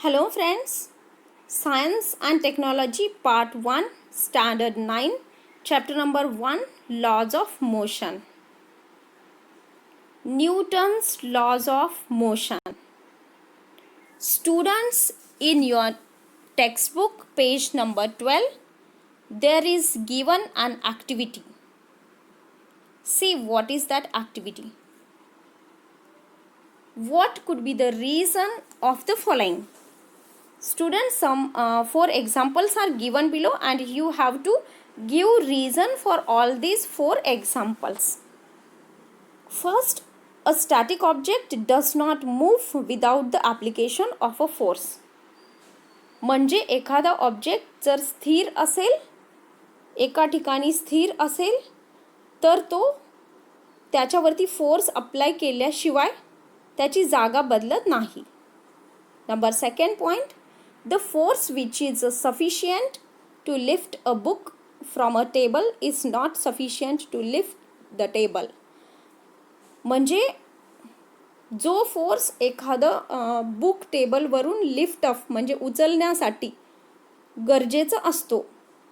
Hello friends, Science and Technology Part 1, Standard 9, Chapter number 1, Laws of Motion. Newton's Laws of Motion. Students, in your textbook, page number 12, there is given an activity. See what is that activity. What could be the reason of the following? Students, some 4 examples are given below and you have to give reason for all these 4 examples. First, a static object does not move without the application of a force. म्हणजे एखादा object जर स्थिर असेल, एका ठिकाणी स्थिर असेल, तर तो त्याच्यावरती फोर्स अप्लाय केल्याशिवाय त्याची जागा बदलत नाही. Number second point, the force which is sufficient to lift a book from a table is not sufficient to lift the table. म्हणजे जो फोर्स एखादं बुक टेबलवरून लिफ्ट ऑफ म्हणजे उचलण्यासाठी गरजेचा असतो,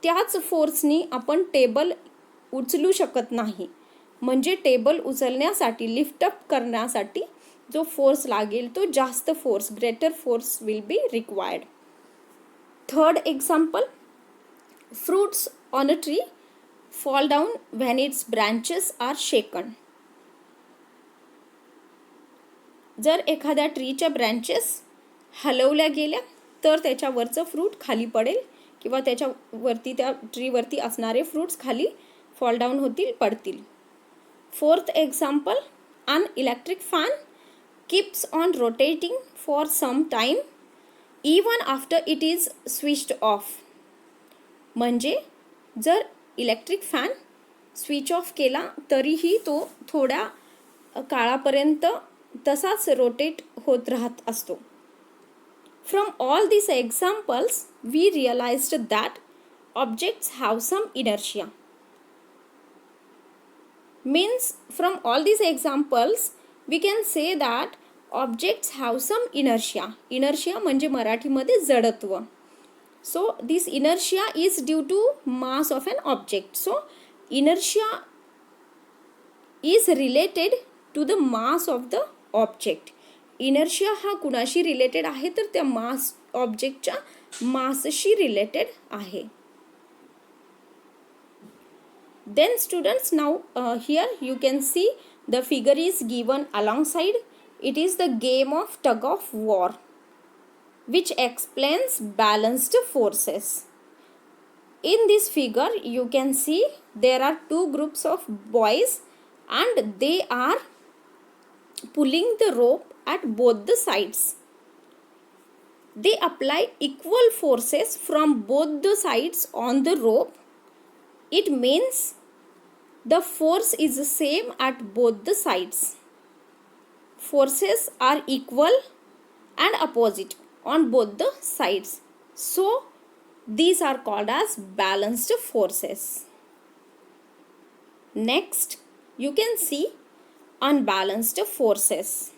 त्याच फोर्सनी आपण टेबल उचलू शकत नाही. म्हणजे टेबल उचलण्यासाठी लिफ्ट अप करण्यासाठी जो फोर्स लागेल तो जास्त force, greater force will be required. Third example, fruits on a tree fall down when its branches are shaken. जर एखाद्या ट्रीच्या ब्रँचेस हलवल्या गेल्या तर त्याच्यावरचं फ्रूट खाली पडेल किंवा त्याच्यावरती त्या ट्रीवरती असणारे फ्रूट्स खाली फॉल डाऊन होतील, पडतील. Fourth example, an electric fan keeps on rotating for some time even after it is switched off. म्हणजे जर इलेक्ट्रिक फॅन स्विच ऑफ केला तरीही तो थोड्या काळापर्यंत तसाच रोटेट होत राहत असतो. From all this examples we realised that objects have some inertia. Means from all this examples we can say that objects have some inertia. Inertia म्हणजे मराठीमध्ये जडत्व. So this inertia is due to mass of an object. So inertia is related to the mass of the object. Inertia हा कुणाशी related आहे तर त्या mass ऑब्जेक्टच्या मासशी रिलेटेड आहे. Then students, now here you can see the figure is given alongside. It is the game of tug of war which explains balanced forces. In this figure you can see there are 2 groups of boys and they are pulling the rope at both the sides. They apply equal forces from both the sides on the rope. It means the force is the same at both the sides. Forces are equal and opposite on both the sides. So these are called as balanced forces. Next, you can see unbalanced forces.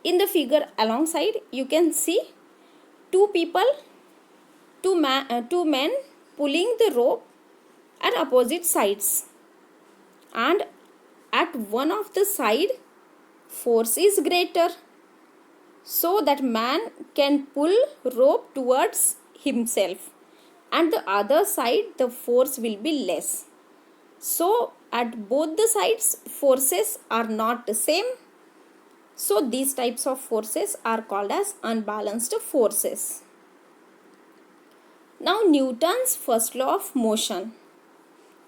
In the figure alongside, you can see two men pulling the rope at opposite sides. And at one of the side force is greater, so that man can pull rope towards himself, and the other side the force will be less. So at both the sides forces are not the same. So these types of forces are called as unbalanced forces. Now Newton's first law of motion.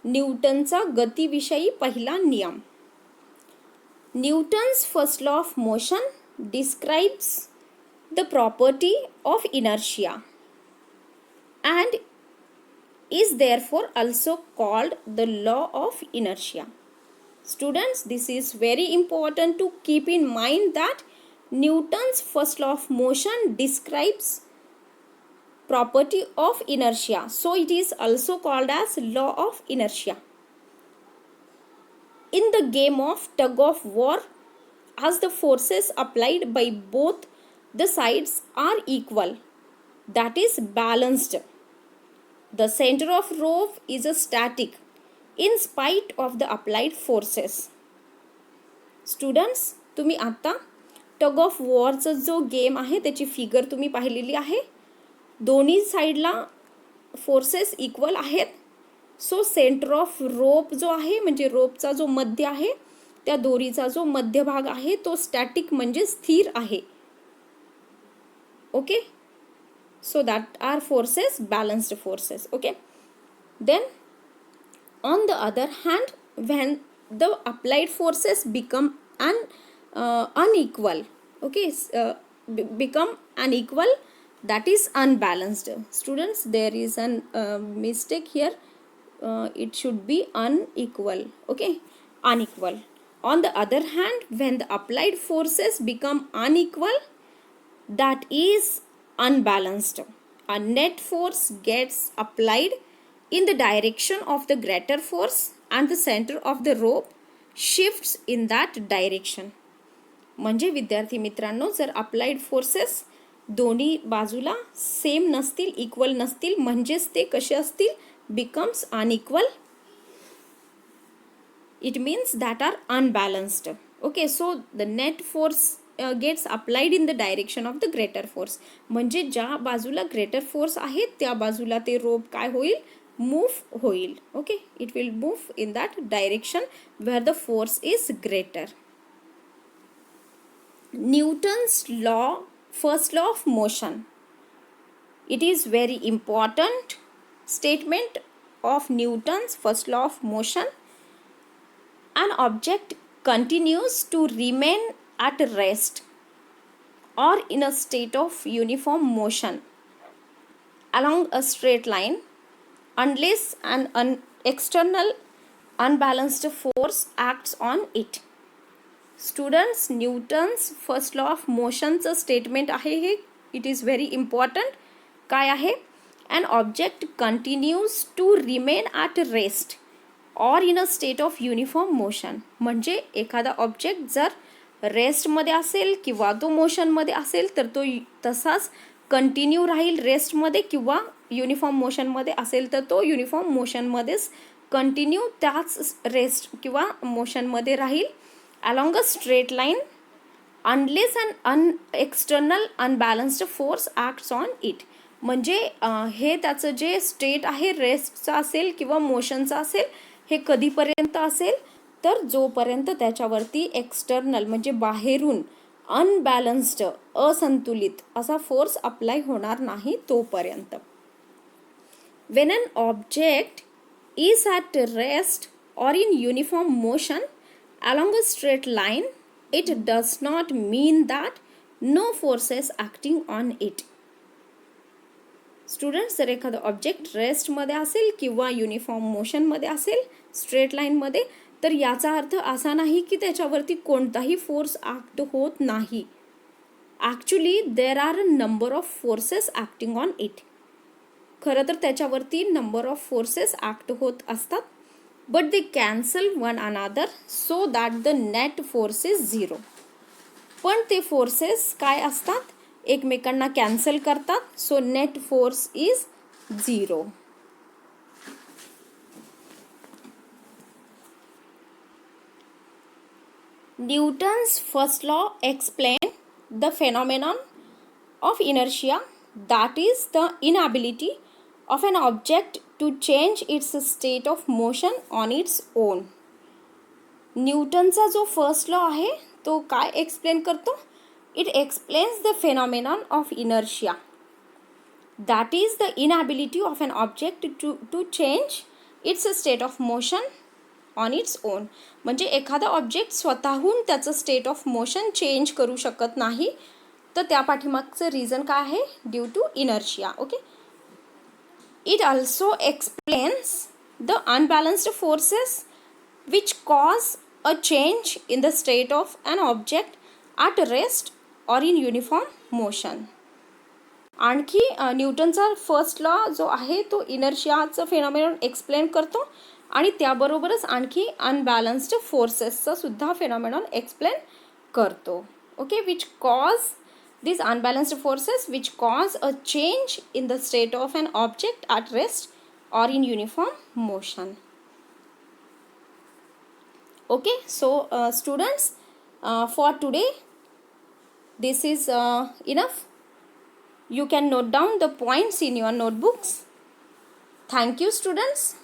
न्यूटनचा गतीविषयी पहिला नियम. Newton's first law of motion describes the property of inertia and is therefore also called the law of inertia. Students, this is very important to keep in mind that Newton's first law of motion describes property of inertia, so it is also called as law of inertia. In the game of tug of war, as the forces applied by both The sides are equal, that is balanced. The center of rope is a static in spite of the applied forces. Students, तुम्ही आता tug of वॉरचा जो game आहे त्याची figure तुम्ही पाहिलेली आहे. दोन्ही साईडला फोर्सेस इक्वल आहेत. सो सेंटर ऑफ रोप जो आहे म्हणजे रोपचा जो मध्य आहे, त्या दोरीचा जो मध्यभाग आहे तो स्टॅटिक म्हणजे स्थिर आहे. Okay, so that are forces, balanced forces. Okay, then on the other hand, when the applied forces become unequal, okay, become unequal, that is unbalanced. Students, there is an mistake here. It should be unequal. Okay, unequal. On the other hand, when the applied forces become unequal, that is unbalanced. A net force gets applied in the direction of the greater force and the center of the rope shifts in that direction. म्हणजे विद्यार्थी मित्रांनो, जर applied forces दोन्ही बाजूला same नसतील, equal नसतील, म्हणजेच ते कसे असतील, becomes unequal. It means that are unbalanced. Okay, so the net force gets applied in the direction of the greater force. म्हणजे ज्या बाजूला ग्रेटर फोर्स आहे त्या बाजूला ते रोप काय होईल, मूव्ह होईल. Okay, it will move in that direction where the force is greater. Newton's law, first law of motion. It is very important statement of Newton's first law of motion. An object continues to remain at rest or in a state of uniform motion along a straight line unless an external unbalanced force acts on it. Students, Newton's first law of motion चं statement आहे हे. It is very important. काय आहे, an object continues to remain at rest or in a state of uniform motion. म्हणजे एखादा object जर रेस्टमध्ये असेल किंवा तो मोशनमध्ये असेल तर तो तसाच कंटिन्यू राहील रेस्टमध्ये, किंवा युनिफॉर्म मोशनमध्ये असेल तर तो युनिफॉर्म मोशनमध्येच कंटिन्यू त्याच रेस्ट किंवा मोशनमध्ये राहील along a straight line unless an external unbalanced force acts on it. म्हणजे हे त्याचं जे स्टेट आहे रेस्टचा असेल किंवा मोशनचा असेल, हे कधीपर्यंत असेल तर जोपर्यंत त्याच्यावरती एक्सटर्नल म्हणजे बाहेरून अनबॅलन्स्ड असंतुलित असा फोर्स अप्लाय होणार नाही तोपर्यंत. When an object is at rest or in uniform motion along a straight line, it does not mean that no forces acting on it. Students, जर एखादं ऑब्जेक्ट रेस्टमध्ये असेल किंवा युनिफॉर्म मोशनमध्ये असेल स्ट्रेट लाईनमध्ये, तर याचा अर्थ असा नाही की त्याच्यावरती कोणताही फोर्स ॲक्ट होत नाही. Actually there are a number of forces acting on it. खरं तर त्याच्यावरती नंबर ऑफ फोर्सेस ॲक्ट होत असतात, but they cancel one another so that the net force is zero. पण ते फोर्सेस काय असतात, एकमेकांना कॅन्सल करतात, so net force is zero. Newton's first law explained the phenomenon of inertia, that is the inability of an object to change its state of motion on its own. न्यूटनचा जो first law आहे तो काय explain करतो, it explains the phenomenon of inertia, that is the inability of an object to change its state of motion on its own. म्हणजे एखादा object स्वतःहून त्याचं state of motion change करू शकत नाही, तर त्या पाठीमागचं रिझन काय आहे, due to inertia. Okay, it also explains the unbalanced forces which cause a change in the state of an object at rest or in uniform motion. आणखी न्यूटनचा first law जो आहे तो इनर्शियाचं फेनॉमेनॉन एक्सप्लेन करतो आणि त्याबरोबरच आणखी अनबॅलन्स्ड फोर्सेसचा सुद्धा phenomenon explain करतो. Okay, which cause These unbalanced forces which cause a change in the state of an object at rest or in uniform motion. Okay, so students, for today this is enough. You can note down the points in your notebooks. Thank you, students.